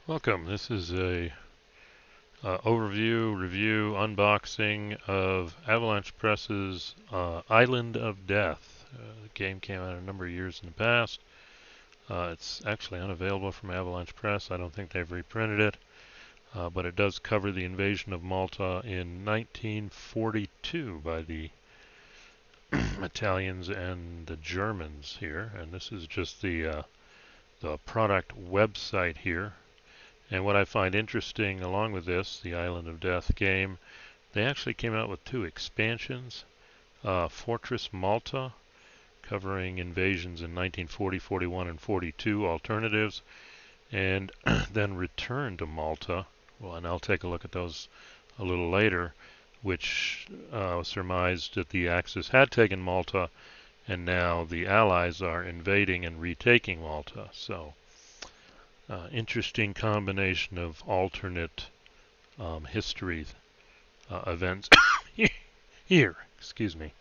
Welcome. This is a overview, review, unboxing of Avalanche Press's Island of Death. The game came out a number of years in the past. It's actually unavailable from Avalanche Press. I don't think they've reprinted it, but it does cover the invasion of Malta in 1942 by the Italians and the Germans here. And this is just the product website here. And what I find interesting along with this, the Island of Death game, they actually came out with two expansions. Fortress Malta, covering invasions in 1940, 41, and 42 alternatives, and then Return to Malta. Well, and I'll take a look at those a little later, which surmised that the Axis had taken Malta, and now the Allies are invading and retaking Malta. So interesting combination of alternate history events here. Excuse me.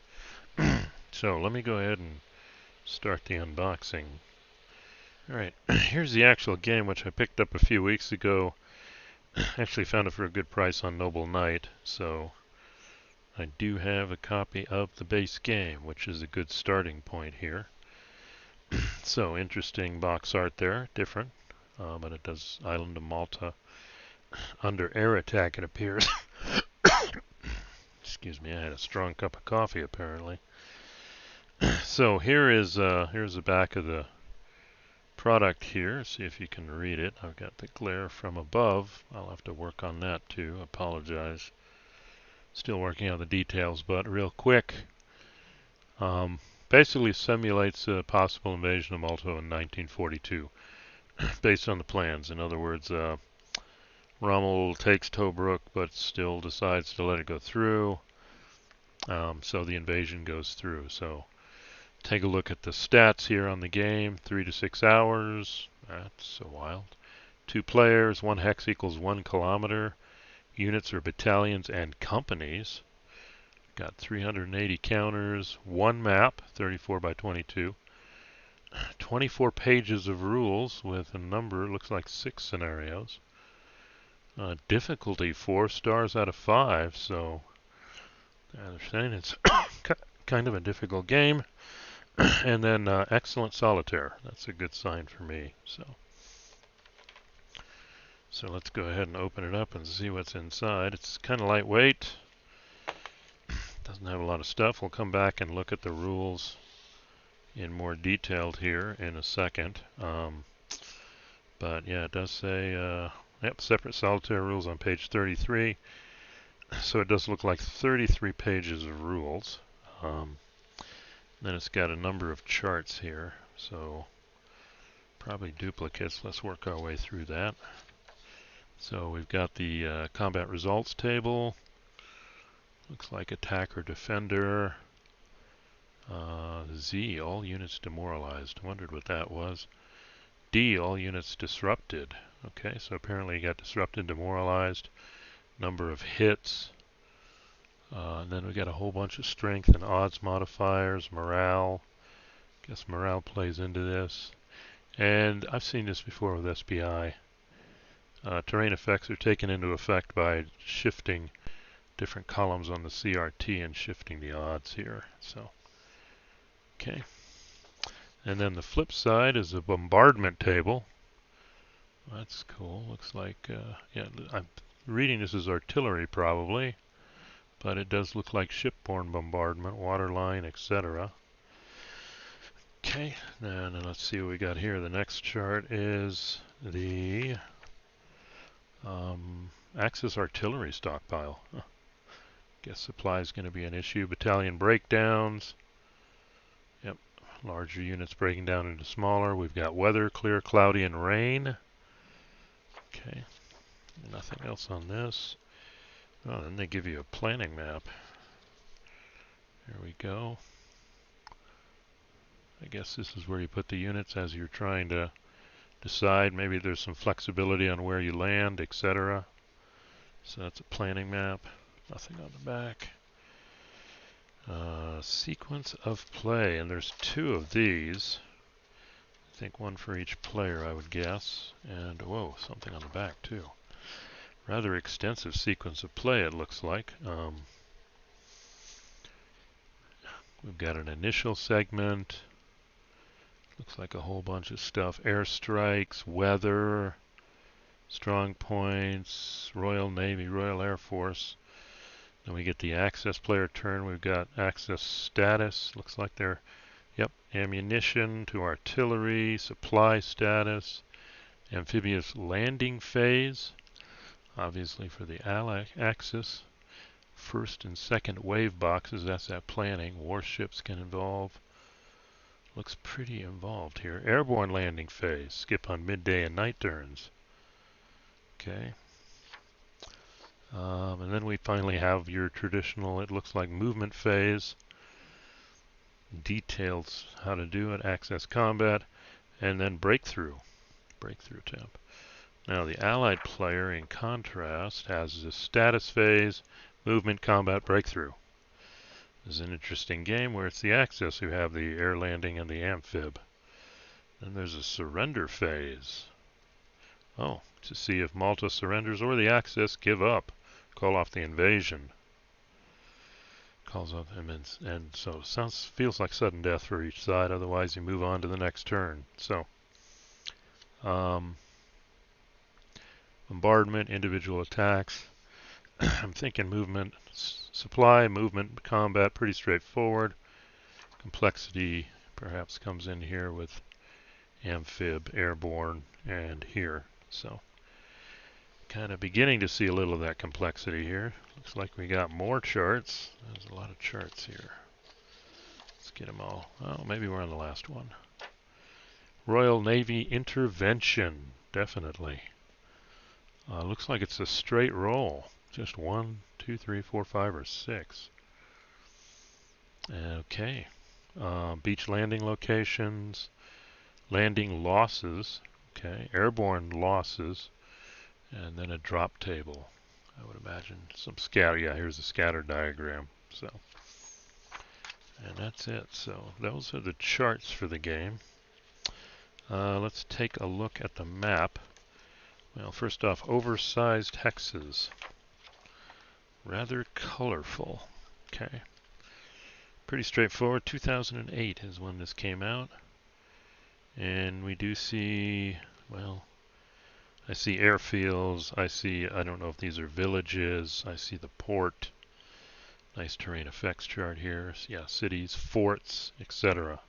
So let me go ahead and start the unboxing. Alright, here's the actual game, which I picked up a few weeks ago. Actually found it for a good price on Noble Knight, so I do have a copy of the base game, which is a good starting point here. So interesting box art there, different. But it does Island of Malta under air attack, it appears. Excuse me, I had a strong cup of coffee apparently. So here's the back of the product here. See if you can read it. I've got the glare from above. I'll have to work on that too. Apologize. Still working on the details, but real quick. Basically simulates a possible invasion of Malta in 1942. Based on the plans. In other words, Rommel takes Tobruk but still decides to let it go through. So the invasion goes through. So take a look at the stats here on the game. 3 to 6 hours. That's so wild. 2 players. 1 hex equals 1 kilometer. Units are battalions and companies. Got 380 counters. 1 map. 34 by 22. 24 pages of rules with a number, looks like 6 scenarios. Difficulty 4 stars out of 5, so I understand it's kind of a difficult game. And then excellent solitaire. That's a good sign for me. So let's go ahead and open it up and see what's inside. It's kind of lightweight. Doesn't have a lot of stuff. We'll come back and look at the rules in more detailed here in a second. But yeah, it does say yep, separate solitaire rules on page 33. So it does look like 33 pages of rules. Then it's got a number of charts here, so probably duplicates. Let's work our way through that. So we've got the combat results table. Looks like attacker, defender. Z, all units demoralized. Wondered what that was. D, all units disrupted. Okay, so apparently you got disrupted, demoralized. Number of hits. And then we got a whole bunch of strength and odds modifiers, morale. Guess morale plays into this. And I've seen this before with SPI. Terrain effects are taken into effect by shifting different columns on the CRT and shifting the odds here. So, okay. And then the flip side is a bombardment table. That's cool. Looks like, yeah, I'm reading this as artillery probably, but it does look like shipborne bombardment, waterline, etc. Okay, then let's see what we got here. The next chart is the Axis artillery stockpile. Guess supply is going to be an issue. Battalion breakdowns. Yep, larger units breaking down into smaller. We've got weather, clear, cloudy, and rain. Okay, nothing else on this. Oh, then they give you a planning map. There we go. I guess this is where you put the units as you're trying to decide. Maybe there's some flexibility on where you land, etc. So that's a planning map. Nothing on the back. Sequence of play, and there's 2 of these. I think one for each player, I would guess. And, whoa, something on the back, too. Rather extensive sequence of play, it looks like. We've got an initial segment. Looks like a whole bunch of stuff. Airstrikes, weather, strong points, Royal Navy, Royal Air Force. Then we get the access player turn. We've got access status. Looks like they're, yep, ammunition to artillery, supply status, amphibious landing phase, obviously for the Ally axis. First and second wave boxes, that's that planning. Warships can involve. Looks pretty involved here. Airborne landing phase, skip on midday and night turns. Okay. And then we finally have your traditional, it looks like movement phase. Details how to do it, access combat, and then breakthrough. Breakthrough temp. Now the allied player, in contrast, has the status phase, movement, combat, breakthrough. This is an interesting game where it's the Axis who have the air landing and the amphib. Then there's a surrender phase. Oh, to see if Malta surrenders or the Axis give up. Call off the invasion. Calls off and so feels like sudden death for each side. Otherwise, you move on to the next turn. So, bombardment, individual attacks. I'm thinking movement, supply, movement, combat, pretty straightforward. Complexity perhaps comes in here with amphib, airborne, and here. So kind of beginning to see a little of that complexity here. Looks like we got more charts. There's a lot of charts here. Let's get them all. Oh, maybe we're on the last one. Royal Navy intervention, definitely. Looks like it's a straight roll. Just 1, 2, 3, 4, 5, or 6. Okay. Beach landing locations, landing losses, okay, airborne losses, and then a drop table. I would imagine some scatter. Yeah, here's a scatter diagram. So, and that's it. So those are the charts for the game. Let's take a look at the map. Well, first off, oversized hexes. Rather colorful. Okay. Pretty straightforward. 2008 is when this came out. And we do see, well, I see airfields. I don't know if these are villages. I see the port. Nice terrain effects chart here. Yeah, cities, forts, etc.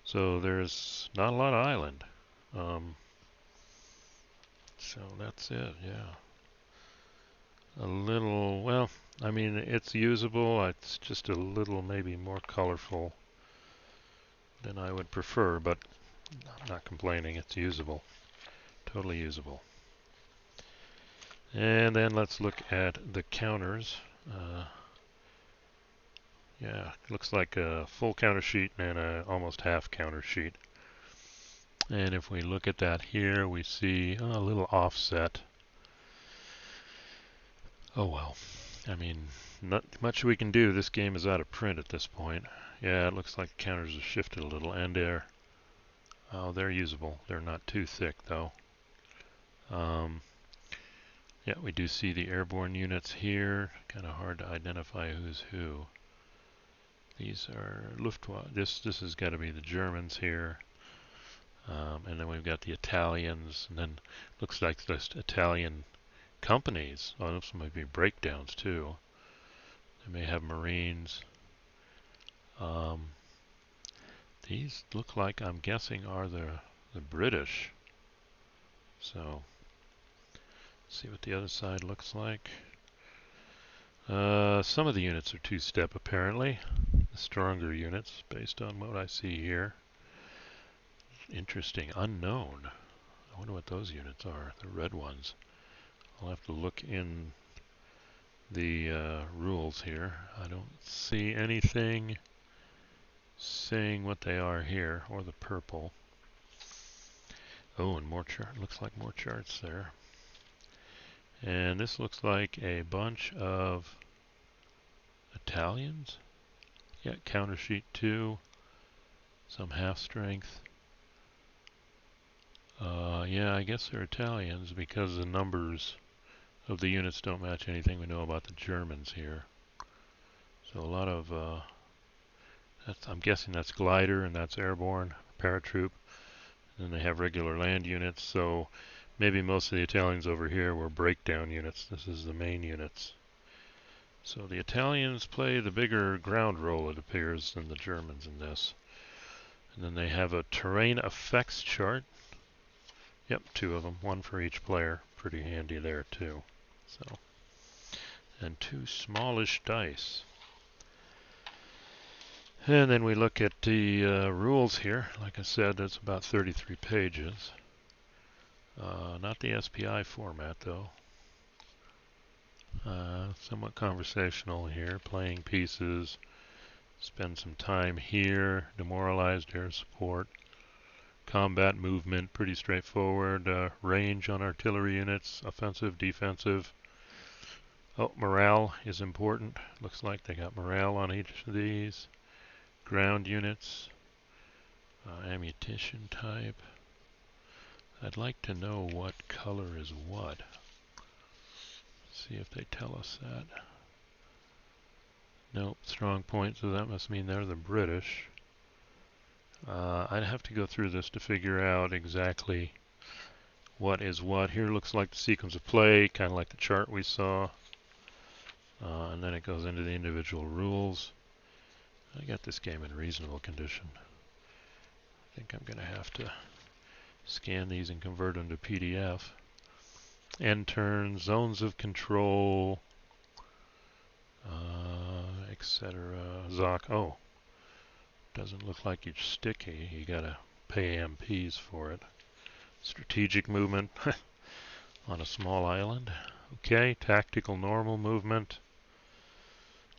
So there's not a lot of island. So that's it, yeah. A little, well, I mean, it's usable. It's just a little maybe more colorful than I would prefer, but I'm not complaining. It's usable. Totally usable. And then let's look at the counters. Yeah, looks like a full counter sheet and a almost half counter sheet. And if we look at that here, we see a little offset. Oh well. I mean, not much we can do. This game is out of print at this point. Yeah, it looks like counters have shifted a little, and they're usable. They're not too thick though. Yeah, we do see the airborne units here. Kind of hard to identify who's who. These are Luftwaffe. This has got to be the Germans here. And then we've got the Italians, and then looks like just Italian companies. Oh, those might be breakdowns too. They may have Marines. These look like, I'm guessing, are the British. So, see what the other side looks like. Some of the units are two-step apparently. The stronger units, based on what I see here. Interesting. Unknown. I wonder what those units are, the red ones. I'll have to look in the rules here. I don't see anything saying what they are here, or the purple. Oh, and more chart. Looks like more charts there. And this looks like a bunch of Italians. Yeah, counter sheet 2. Some half strength. Yeah, I guess they're Italians because the numbers of the units don't match anything we know about the Germans here. So a lot of, I'm guessing that's glider and that's airborne, paratroop. And then they have regular land units, so maybe most of the Italians over here were breakdown units. This is the main units. So the Italians play the bigger ground role, it appears, than the Germans in this. And then they have a terrain effects chart. Yep, 2 of them, 1 for each player. Pretty handy there too. So, and 2 smallish dice. And then we look at the rules here. Like I said, that's about 33 pages. Not the SPI format though. Somewhat conversational here. Playing pieces. Spend some time here. Demoralized air support. Combat movement, pretty straightforward. Range on artillery units. Offensive, defensive. Oh, morale is important. Looks like they got morale on each of these. Ground units. Ammunition type. I'd like to know what color is what. See if they tell us that. Nope, strong point, so that must mean they're the British. I'd have to go through this to figure out exactly what is what. Here looks like the sequence of play, kind of like the chart we saw. And then it goes into the individual rules. I got this game in reasonable condition. I think I'm going to have to scan these and convert them to PDF. End turn, zones of control, etc. Zoc. Oh, doesn't look like it's sticky. You gotta pay MPs for it. Strategic movement on a small island. Okay, tactical normal movement.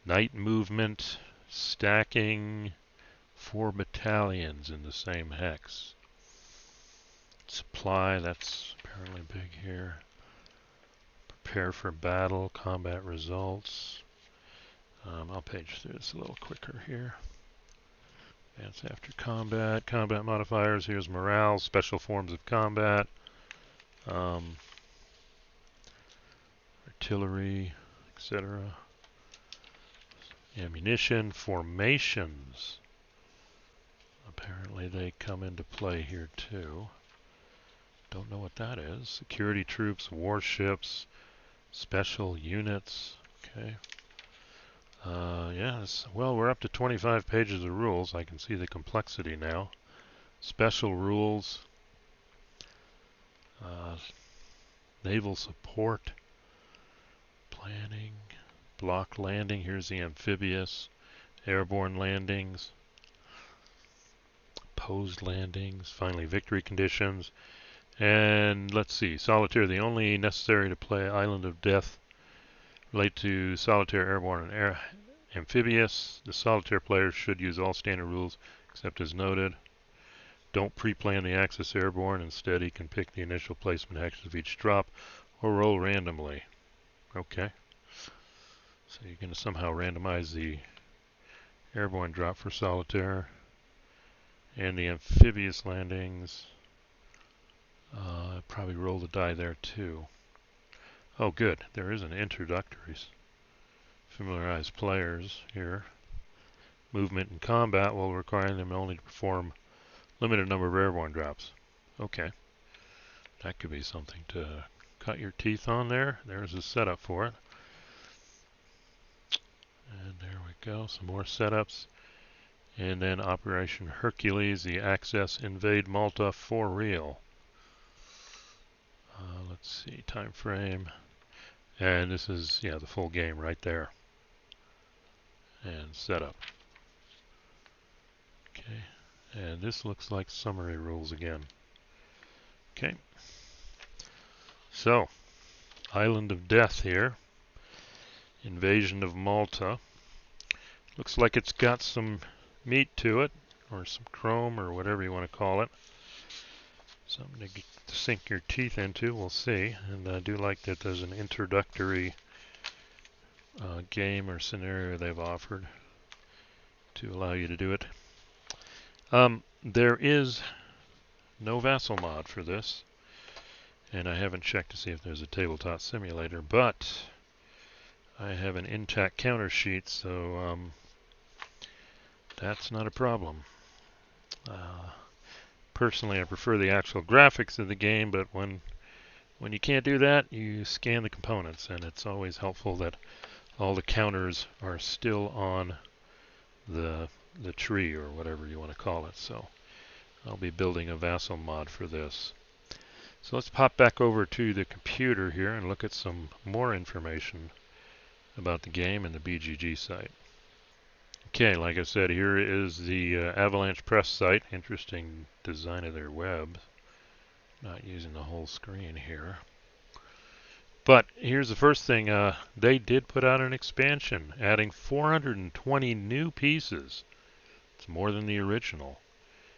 Night movement. Stacking 4 battalions in the same hex. Supply, that's apparently big here. Prepare for battle, combat results. I'll page through this a little quicker here. Advance after combat. Combat modifiers. Here's morale, special forms of combat. Artillery, etc. Ammunition, formations. Apparently they come into play here too. Don't know what that is. Security troops, warships, special units. Okay. Yes. Well, we're up to 25 pages of rules. I can see the complexity now. Special rules. Naval support. Planning. Block landing. Here's the amphibious. Airborne landings. Opposed landings. Finally, victory conditions. And let's see. Solitaire. The only necessary to play Island of Death relate to solitaire, airborne, and amphibious. The solitaire players should use all standard rules except as noted. Don't pre-plan the Axis airborne. Instead, he can pick the initial placement actions of each drop or roll randomly. Okay. So you're going to somehow randomize the airborne drop for solitaire and the amphibious landings. Probably roll the die there too. Oh, good. There is an introductories. Familiarize players here. Movement and combat while requiring them only to perform limited number of airborne drops. Okay. That could be something to cut your teeth on there. There's a setup for it. And there we go. Some more setups. And then Operation Hercules, the Access Invade Malta for real. Let's see, time frame. And this is, yeah, the full game right there. And setup. Okay. And this looks like summary rules again. Okay. So, Island of Death here. Invasion of Malta. Looks like it's got some meat to it, or some chrome, or whatever you want to call it. Something to sink your teeth into, we'll see. And I do like that there's an introductory game or scenario they've offered to allow you to do it. There is no vassal mod for this. And I haven't checked to see if there's a tabletop simulator, but I have an intact counter sheet, so that's not a problem. Personally, I prefer the actual graphics of the game, but when you can't do that, you scan the components, and it's always helpful that all the counters are still on the tree, or whatever you want to call it. So I'll be building a vassal mod for this. So let's pop back over to the computer here and look at some more information about the game and the BGG site. Okay, like I said, here is the Avalanche Press site. Interesting design of their web. Not using the whole screen here. But here's the first thing. They did put out an expansion, adding 420 new pieces. It's more than the original.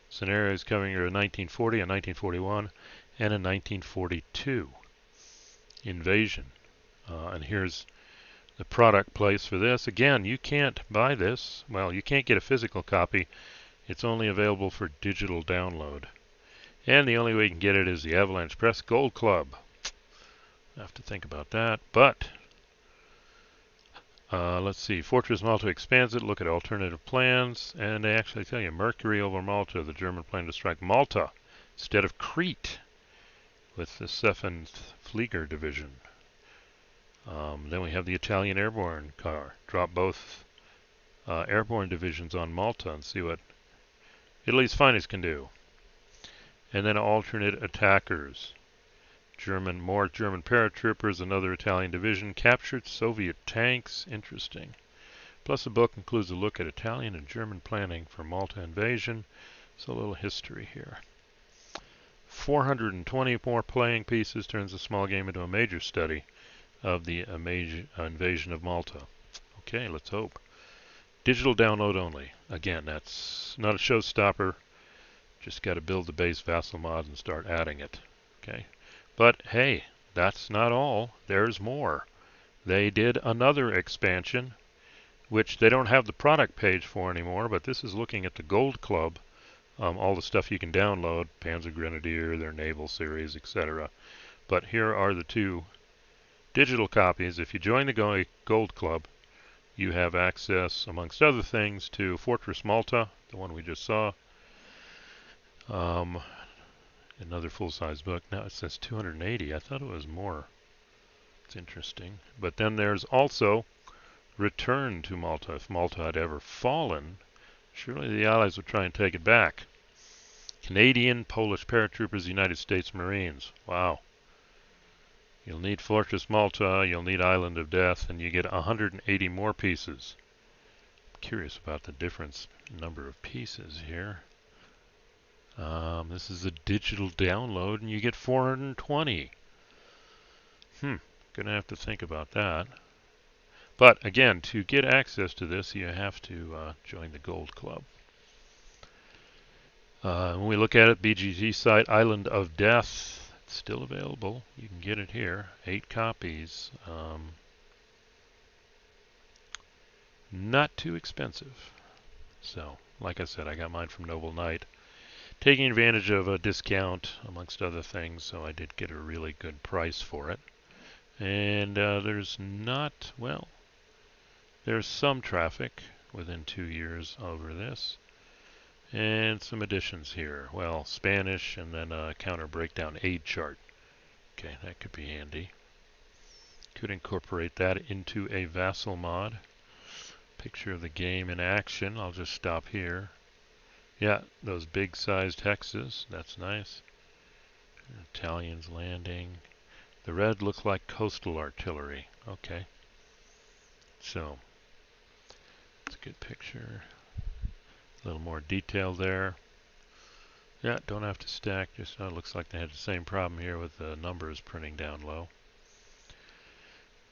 Scenarios covering a 1940, a 1941, and a 1942 invasion. And here's the product place for this. Again, you can't buy this. Well, you can't get a physical copy. It's only available for digital download. And the only way you can get it is the Avalanche Press Gold Club. I have to think about that. But let's see. Fortress Malta expands it. Look at alternative plans. And they actually tell you Mercury over Malta, the German plan to strike Malta instead of Crete with the 7th Flieger Division. Then we have the Italian airborne car. Drop both airborne divisions on Malta and see what Italy's finest can do. And then alternate attackers. More German paratroopers, another Italian division, captured Soviet tanks. Interesting. Plus the book includes a look at Italian and German planning for Malta invasion. So a little history here. 420 more playing pieces turns a small game into a major study of the invasion of Malta. Okay, let's hope. Digital download only. Again, that's not a showstopper. Just got to build the base vassal mod and start adding it. Okay, but hey, that's not all. There's more. They did another expansion, which they don't have the product page for anymore, but this is looking at the Gold Club. All the stuff you can download, Panzer Grenadier, their naval series, etc. But here are the two digital copies. If you join the Gold Club, you have access, amongst other things, to Fortress Malta, the one we just saw. Another full-size book. Now it says 280. I thought it was more. It's interesting. But then there's also Return to Malta. If Malta had ever fallen, surely the Allies would try and take it back. Canadian, Polish paratroopers, United States Marines. Wow. You'll need Fortress Malta, you'll need Island of Death, and you get 180 more pieces. I'm curious about the difference in number of pieces here. This is a digital download, and you get 420. Gonna have to think about that. But again, to get access to this, you have to join the Gold Club. When we look at it, BGG site, Island of Death, it's still available. You can get it here. 8 copies. Not too expensive. So, like I said, I got mine from Noble Knight. Taking advantage of a discount, amongst other things, so I did get a really good price for it. And there's not, well, there's some traffic within 2 years over this. And some additions here. Well, Spanish and then a counter breakdown aid chart. Okay, that could be handy. Could incorporate that into a vassal mod. Picture of the game in action. I'll just stop here. Yeah, those big sized hexes. That's nice. Italians landing. The red looks like coastal artillery. Okay. So, it's a good picture. A little more detail there. Yeah, don't have to stack. Just looks like they had the same problem here with the numbers printing down low.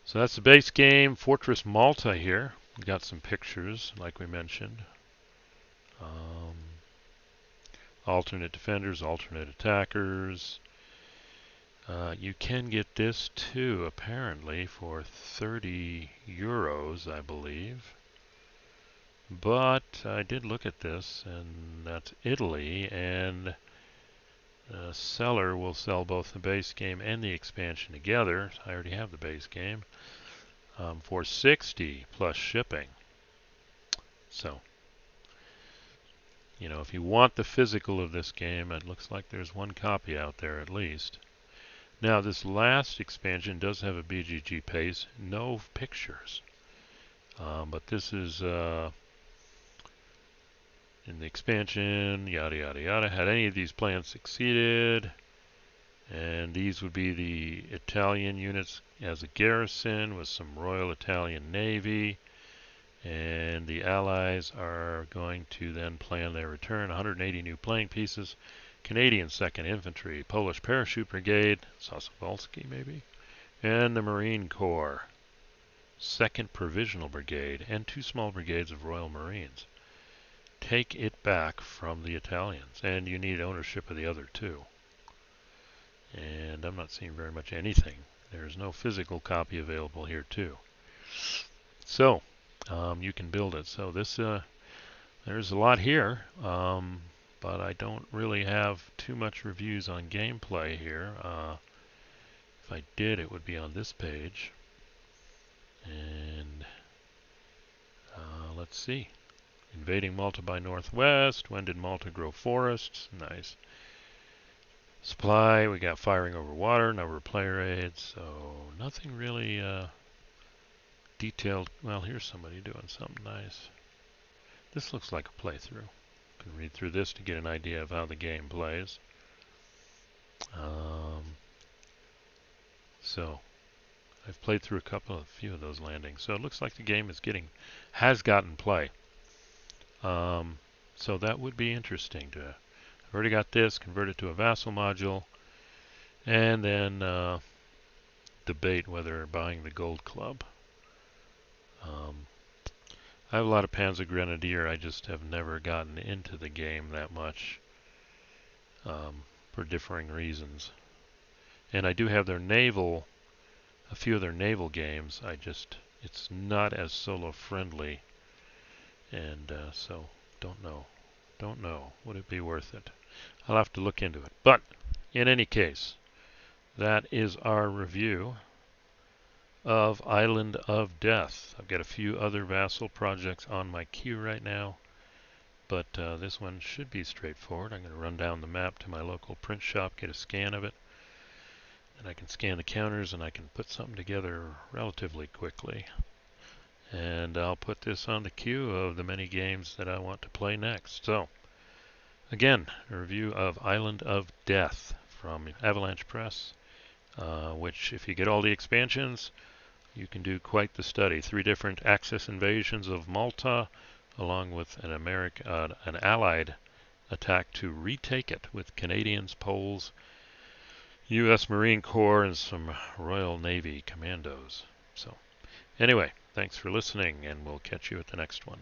So that's the base game. Fortress Malta here. We got some pictures, like we mentioned. Alternate defenders, alternate attackers. You can get this too, apparently, for 30 euros, I believe. But I did look at this, and that's Italy, and The seller will sell both the base game and the expansion together. I already have the base game for $60 plus shipping. So, you know, if you want the physical of this game, it looks like there's one copy out there at least. Now, this last expansion does have a BGG pace, no pictures. But this is in the expansion, yada yada yada. Had any of these plans succeeded? And these would be the Italian units as a garrison with some Royal Italian Navy. And the Allies are going to then plan their return. 180 new playing pieces. Canadian 2nd Infantry, Polish Parachute Brigade, Sosowolski maybe, and the Marine Corps, 2nd Provisional Brigade, and 2 small brigades of Royal Marines. Take it back from the Italians, and you need ownership of the other 2. And I'm not seeing very much anything. There's no physical copy available here too. So, you can build it. So this, there's a lot here, but I don't really have too much reviews on gameplay here. If I did, it would be on this page. And let's see. Invading Malta by Northwest. When did Malta grow forests? Nice. Supply, we got firing over water, number of player aids, so nothing really detailed. Well, here's somebody doing something nice. This looks like a playthrough. You can read through this to get an idea of how the game plays. So I've played through a few of those landings, so it looks like the game has gotten play. So that would be interesting to. I've already got this, convert it to a vassal module, and then debate whether buying the gold club. I have a lot of Panzer Grenadier, I just have never gotten into the game that much for differing reasons. And I do have their naval, a few of their naval games, it's not as solo friendly, and so don't know. Would it be worth it? I'll have to look into it. But in any case, that is our review of Island of Death. I've got a few other vassal projects on my queue right now, but this one should be straightforward. I'm going to run down the map to my local print shop, get a scan of it, and I can scan the counters and I can put something together relatively quickly. And I'll put this on the queue of the many games that I want to play next. So, again, a review of Island of Death from Avalanche Press, which, if you get all the expansions, you can do quite the study. 3 different Axis invasions of Malta, along with an Allied attack to retake it with Canadians, Poles, U.S. Marine Corps, and some Royal Navy commandos. So, anyway, thanks for listening, and we'll catch you at the next one.